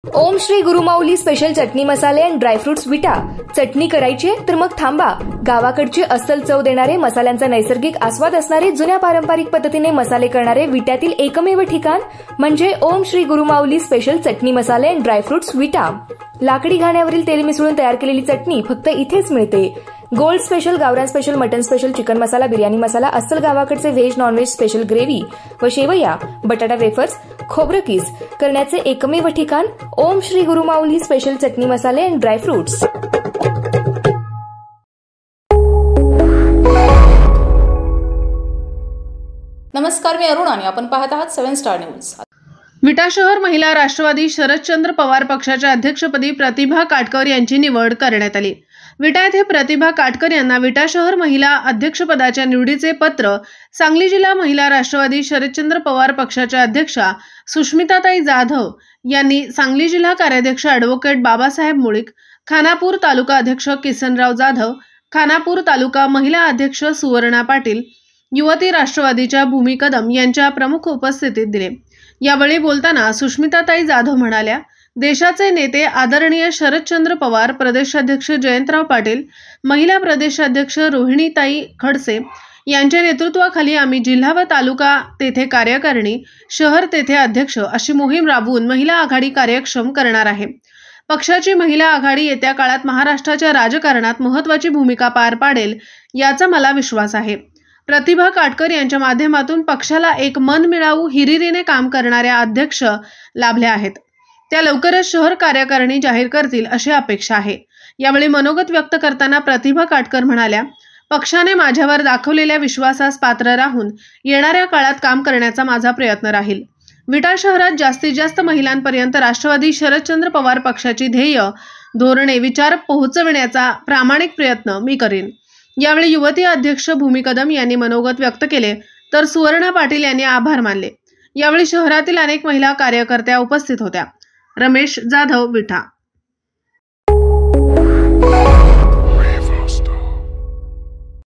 ओम Shri Gurumauli special चटणी मसाले आणि dry fruits विटा। चटणी करायची तर मग थांबा। गावाकडची अस्सल चव देणारे, मसाल्यांचा नैसर्गिक आस्वाद असणारे, जुन्या पारंपरिक पद्धतीने मसाले करणारे विट्यातील एकमेव ठिकाण म्हणजे ओम श्री गुरुमाऊली स्पेशल चटणी मसाले आणि ड्रायफ्रुट्स विटा। लाकडी घाण्यावरील तेल मिसळून तयार केलेली चटणी फक्त इथेच मिळते। गोल्ड स्पेशल, गावरान स्पेशल, मटन स्पेशल, चिकन मसाला, बिर्याणी मसाला, अस्सल गावाकडचे व्हेज नॉनव्हेज स्पेशल ग्रेव्ही व शेवया, बटाटा वेफर्स, खोबरं किस करण्याचे एकमेव ठिकाण ओम श्री गुरुमाऊली स्पेशल चटणी मसाले आणि ड्रायफ्रुट्स। नमस्कार, मी अरुण आणि आपण पाहत आहात 7 स्टार न्यूज। विटा शहर महिला राष्ट्रवादी शरदचंद्र पवार पक्षाच्या अध्यक्षपदी प्रतिभा काटकर यांची निवड करण्यात आली। विटा येथे प्रतिभा काटकर यांना विटा शहर महिला अध्यक्षपदाच्या निवडीचे पत्र सांगली जिल्हा महिला राष्ट्रवादी शरदचंद्र पवार पक्षाच्या अध्यक्षा सुष्मिताताई जाधव यांनी सांगली जिल्हा कार्याध्यक्ष ॲडव्होकेट बाबासाहेब मुळीक, खानापूर तालुका अध्यक्ष किसनराव जाधव, खानापूर तालुका महिला अध्यक्ष सुवर्णा पाटील, युवती राष्ट्रवादीच्या भूमी कदम यांच्या प्रमुख उपस्थितीत दिले। यावेळी बोलताना सुष्मिताताई जाधव म्हणाल्या, देशाचे नेते आदरणीय शरदचंद्र पवार, प्रदेशाध्यक्ष जयंतराव पाटील, महिला प्रदेशाध्यक्ष रोहिणीताई खडसे यांच्या नेतृत्वाखाली आम्ही जिल्हा व तालुका तेथे कार्यकारिणी, शहर तेथे अध्यक्ष अशी मोहीम राबवून महिला आघाडी कार्यक्षम करणार आहे। पक्षाची महिला आघाडी येत्या काळात महाराष्ट्राच्या राजकारणात महत्त्वाची भूमिका पार पाडेल याचा मला विश्वास आहे। प्रतिभा काटकर यांच्या माध्यमातून पक्षाला एक मनमिळावू हिरिरीने काम करणाऱ्या अध्यक्ष लाभल्या आहेत। त्या लवकरच शहर कार्यकारिणी जाहीर करतील अशी अपेक्षा आहे। यावेळी मनोगत व्यक्त करताना प्रतिभा काटकर म्हणाल्या, पक्षाने माझ्यावर दाखवलेल्या विश्वासास पात्र राहून येणाऱ्या काळात काम करण्याचा माझा प्रयत्न राहील। विटा शहरात जास्तीत जास्त महिलांपर्यंत राष्ट्रवादी शरदचंद्र पवार पक्षाची ध्येय, धोरणे, विचार पोहोचविण्याचा प्रामाणिक प्रयत्न मी करीन। यावेळी युवती अध्यक्ष भूमी कदम यांनी मनोगत व्यक्त केले, तर सुवर्णा पाटील यांनी आभार मानले। यावेळी शहरातील अनेक महिला कार्यकर्त्या उपस्थित होत्या। रमेश जाधव, विटा।